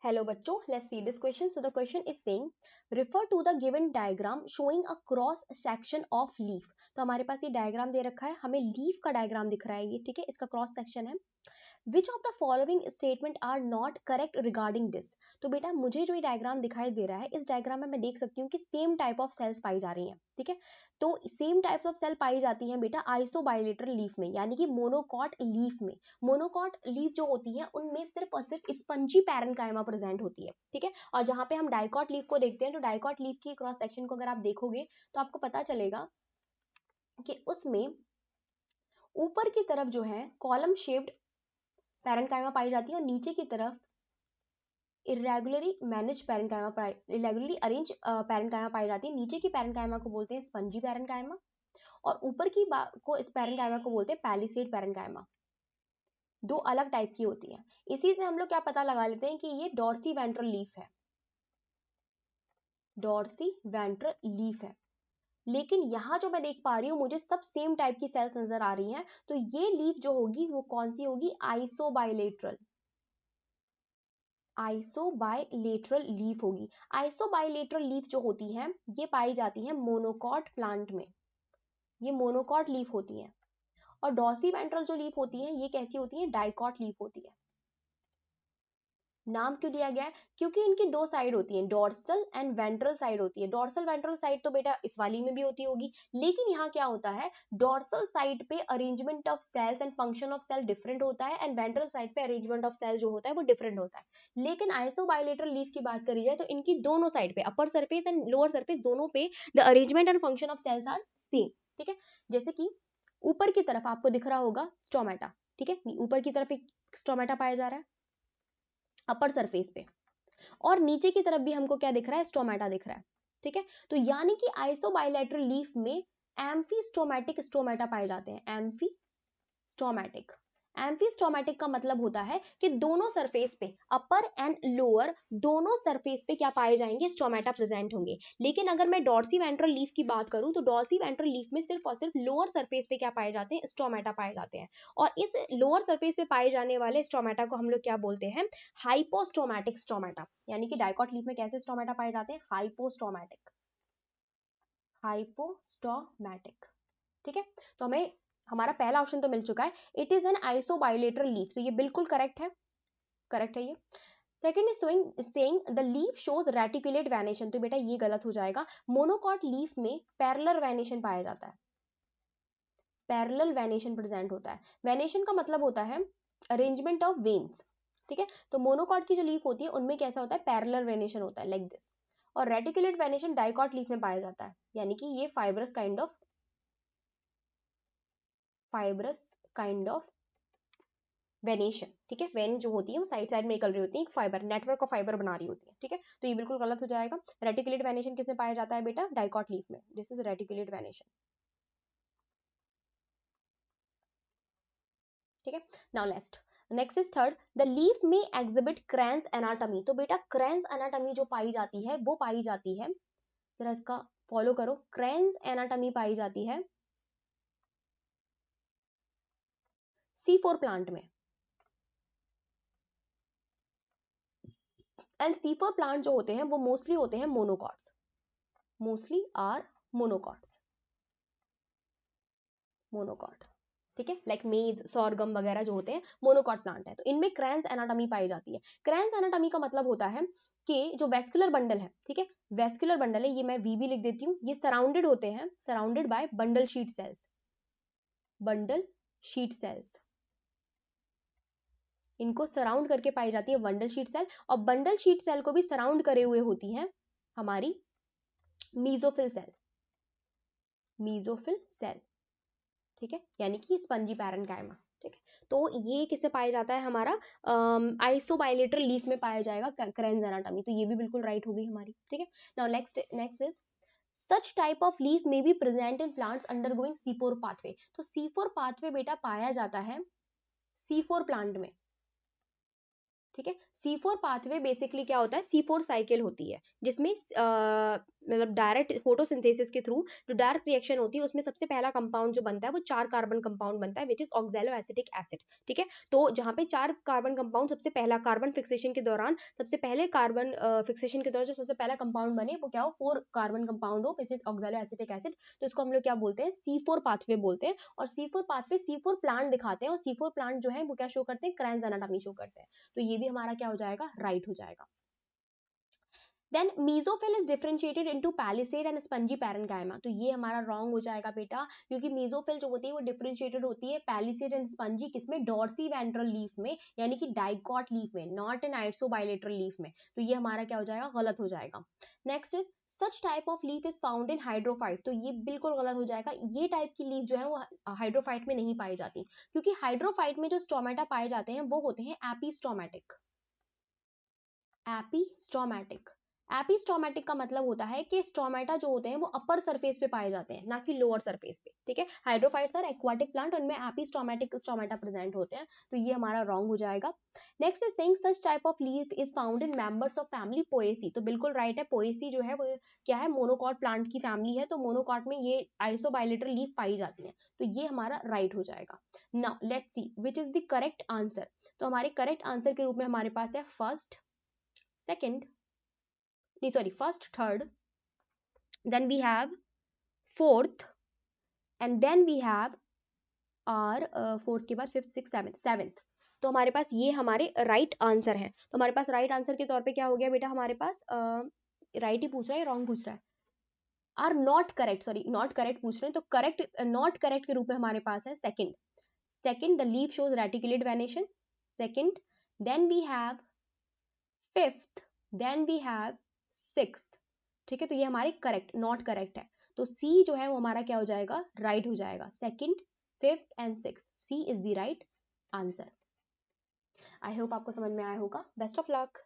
Hello बच्चों, let's see this question. So the question is saying refer to the given diagram showing a cross section of leaf. तो हमारे पास ये diagram दे रखा है, हमें leaf का डायग्राम दिख रहा है ये, ठीक है, इसका क्रॉस सेक्शन है. Which of the following statement are not correct regarding this. तो बेटा मुझे जो ये डायग्राम दिखाई दे रहा है, इस डायग्राम में मैं देख सकती हूँ कि सेम टाइप ऑफ सेल्स पाई जा रही हैं, ठीक है. तो सेम टाइप्स ऑफ सेल पाई जाती हैं बेटा आइसोबाइलेटरल लीफ में, यानी कि मोनोकॉट लीफ में. मोनोकॉट लीफ जो होती है उनमें सिर्फ और सिर्फ स्पंजी पैरेन्काइमा प्रेजेंट होती है, ठीक है. और जहां पे हम डाइकॉट लीफ को देखते हैं, तो डाइकॉट लीफ की क्रॉस सेक्शन को अगर आप देखोगे तो आपको पता चलेगा कि उसमें ऊपर की तरफ जो है कॉलम शेप्ड पैरेन्काइमा पाई जाती है और नीचे की तरफ irregularly manage parenchyma, irregularly arrange parenchyma पाई जाती है. नीचे की पैरेन्काइमा को बोलते हैं स्पंजी पैरेन्काइमा और ऊपर की को इस पैरेन्काइमा को बोलते हैं पैलिसेड पैरेन्काइमा. दो अलग टाइप की होती है. इसी से हम लोग क्या पता लगा लेते हैं कि ये डॉर्सी वेंट्रल लीफ है, डॉर्सी वेंट्रल लीफ है. लेकिन यहां जो मैं देख पा रही हूं मुझे सब सेम टाइप की सेल्स नजर आ रही हैं, तो ये लीफ जो होगी वो कौन सी होगी? आइसोबाइलेटरल, आइसोबाइलेटरल लीफ होगी. आइसोबाइलेटरल लीफ जो होती है ये पाई जाती है मोनोकॉट प्लांट में, ये मोनोकॉट लीफ होती है. और डॉर्सी वेंट्रल जो लीफ होती है ये कैसी होती है? डाइकॉट लीफ होती है. नाम क्यों दिया गया है? क्योंकि इनकी दो साइड होती है, डोर्सल एंड वेंट्रल साइड होती है. डोर्सल वेंट्रल साइड तो बेटा इस वाली में भी होती होगी, लेकिन यहाँ क्या होता है, डोर्सल साइड पे arrangement of cells and function of cell different होता है एंड वेंट्रल साइड पे अरेंजमेंट ऑफ सेल जो होता है वो डिफरेंट होता है. लेकिन आइसोबाइलेटरल लीफ की बात करी जाए तो इनकी दोनों साइड पे, upper surface and lower surface दोनों पे, the arrangement and function of cells are same, ठीक है. जैसे कि ऊपर की तरफ आपको दिख रहा होगा स्टोमेटा, ठीक है, ऊपर की तरफ एक स्टोमेटा पाया जा रहा है अपर सरफेस पे, और नीचे की तरफ भी हमको क्या दिख रहा है? स्टोमेटा दिख रहा है, ठीक है. तो यानी कि आइसोबाइलेटरल लीफ में एम्फीस्टोमेटिक स्टोमेटा पाए जाते हैं. एम्फीस्टोमेटिक, एम्फीस्टोमेटिक का मतलब होता है कि दोनों सरफेस पे, अपर एंड लोअर दोनों सरफेस पे क्या पाए जाएंगे? स्टोमेटा प्रेजेंट होंगे. लेकिन अगर मैं डॉर्सी वेंट्रल लीफ की बात करूं तो डॉर्सी वेंट्रल लीफ में सिर्फ और सिर्फ लोअर सरफेस पे क्या पाए जाते हैं? स्टोमेटा पाए जाते हैं. और इस लोअर सरफेस पे पाए जाने वाले स्टोमेटा को हम लोग क्या बोलते हैं? Hypostomatic stomata. यानी कि डाइकॉट लीफ में कैसे स्टोमेटा पाए जाते हैं? हाइपोस्टोमेटिक, हाइपोस्टोमेटिक, ठीक है. तो हमें हमारा पहला ऑप्शन तो मिल चुका है, इट इज एन आइसोबाइलेटरल लीफ. तो ये बिल्कुल करेक्ट है, करेक्ट है ये. Second is saying the leaf shows reticulate venation. तो बेटा ये गलत हो जाएगा. मोनोकॉट लीफ में पैरेलल वेनेशन पाया जाता है, पैरेलल वेनेशन प्रेजेंट होता है. वेनेशन का मतलब होता है अरेंजमेंट ऑफ वेन्स, ठीक है. तो मोनोकॉट की जो लीफ होती है उनमें कैसा होता है? पैरेलल वेनेशन होता है, लाइक दिस. और रेटिकुलेट वेनेशन डाइकॉट लीफ में पाया जाता है, यानी कि ये fibrous kind of, fibrous kind of venation, ठीक है. वेन जो होती है वो साइड साइड में निकल रही होती है, एक फाइबर, नेटवर्क ऑफ फाइबर बना रही होती है, ठीक है. तो ये बिल्कुल गलत हो जाएगा. रेटिकुलेट वेनेशन किसमें पाया जाता है बेटा? डाइकॉट लीफ में. दिस इज रेटिकुलेट वेनेशन, ठीक है. Now next is third, the leaf में एग्जिबिट क्रैंस एनाटॉमी. तो बेटा क्रैंस एनाटॉमी जो पाई जाती है वो पाई जाती है, जरा इसका फॉलो करो, क्रैंस एनाटॉमी पाई जाती है C4 प्लांट में. एंड C4 प्लांट जो होते हैं वो मोस्टली होते हैं monocots, mostly are monocots, monocot, ठीक है. लाइक मेज, सॉरगम वगैरह जो होते हैं मोनोकॉट प्लांट है. तो इनमें क्रैंस एनाटॉमी पाई जाती है. क्रैंस एनाटॉमी का मतलब होता है कि जो वेस्कुलर बंडल है, ठीक है, वेस्कुलर बंडल है, ये मैं वी भी लिख देती हूँ, ये सराउंडेड होते हैं, surrounded by bundle sheath cells, bundle sheath cells. इनको सराउंड करके पाई जाती है बंडल शीट सेल. और बंडल शीट सेल को भी सराउंड करे हुए होती है हमारी मीजोफिल सेल, मीजोफिल सेल, ठीक है, यानी कि स्पंजी पैरेन्काइमा, ठीक है. तो ये किसे पाया जाता है? हमारा आइसोबाइलेटरल लीफ में पाया जाएगा क्रैंस एनाटॉमी. तो ये भी बिल्कुल राइट होगी हमारी, ठीक है. Now next is such type of leaf may be present in plants undergoing C4 pathway. तो C4 पाथवे बेटा पाया जाता है C4 प्लांट में, ठीक है। C4 पाथवे बेसिकली क्या होता है, C4 साइकिल होती है जिसमें मतलब डायरेक्ट फोटोसिंथेसिस के थ्रू जो डायरेक्ट रिएक्शन होती है उसमें सबसे पहला कंपाउंड जो बनता है वो 4 कार्बन कंपाउंड बनता है which is oxalo acetic acid. ठीक है, तो जहाँ पे 4 कार्बन कंपाउंड सबसे पहला कार्बन फिक्सेशन के दौरान सबसे पहले कार्बन फिक्सेशन के दौरान जो सबसे पहला कंपाउंड बने वो क्या हो, 4 कार्बन कंपाउंड हो which is oxalo acetic acid, तो इसको हम लोग क्या बोलते हैं, C4 पाथवे बोलते हैं। और C4 पाथवे C4 प्लांट दिखाते हैं और C4 प्लांट जो है वो क्या शो करते हैं, क्रांस एनाटॉमी शो करते हैं। तो ये भी हमारा क्या हो जाएगा, राइट हो जाएगा। Then mesophyll is differentiated into palisade and spongy parenchyma, तो ये हमारा रॉन्ग हो जाएगा बेटा, क्योंकि मीजोफिल जो होती है वो डिफरेंशिएटेड होती है पैलिसेड एंड स्पंजी किसमें, डॉर्सी वेंट्रल लीफ में, यानी कि डाइकॉट लीफ में, नॉट एन आइसोबाइलेटरल लीफ में। तो ये हमारा क्या हो जाएगा, गलत हो जाएगा। Next is such type of leaf is found in hydrophyte, तो ये बिल्कुल गलत हो जाएगा, ये टाइप की लीफ जो है वो हाइड्रोफाइट में नहीं पाई जाती, क्योंकि हाइड्रोफाइट में जो स्टोमेटा पाए जाते हैं वो होते हैं एपिस्टोमेटिक। एपिस्टोमेटिक, एपिस्टोमेटिक का मतलब होता है कि स्टोमेटा जो होते हैं वो अपर सरफेस पे पाए जाते हैं, ना कि लोअर सरफेस पे। ठीक है, हाइड्रोफाइट्स आर एक्वाटिक प्लांट, उनमें एपिस्टोमेटिक स्टोमेटा प्रेजेंट होते हैं, तो ये हमारा रॉन्ग हो जाएगा। Next is saying such type of leaf is found in members of family Poaceae, तो बिल्कुल राइट है, पोएसी जो है वो क्या है, मोनोकॉट प्लांट की फैमिली है, तो मोनोकॉट में ये आइसोबाइलेटरल लीफ पाई जाती है, तो ये हमारा राइट हो जाएगा। Now let's see which is the correct answer, तो हमारे करेक्ट आंसर के रूप में हमारे पास है first, second, sorry, first, third, then we have fourth, and then we have our fourth के बाद fifth, sixth, seventh, तो हमारे पास ये हमारे राइट आंसर है। तो हमारे पास राइट आंसर के तौर पे क्या हो गया बेटा, हमारे पास राइट ही पूछ रहा है, रॉन्ग पूछ रहा है, are not correct, sorry not correct पूछ रहे हैं, तो करेक्ट नॉट करेक्ट के रूप में हमारे पास है second, second the leaf shows reticulate venation, second, then we have fifth, then we have sixth. ठीक है, तो ये हमारे करेक्ट, नॉट करेक्ट है, तो सी जो है वो हमारा क्या हो जाएगा, राइट हो जाएगा, second, fifth and sixth, C is the right answer. I hope आपको समझ में आया होगा, बेस्ट ऑफ लक।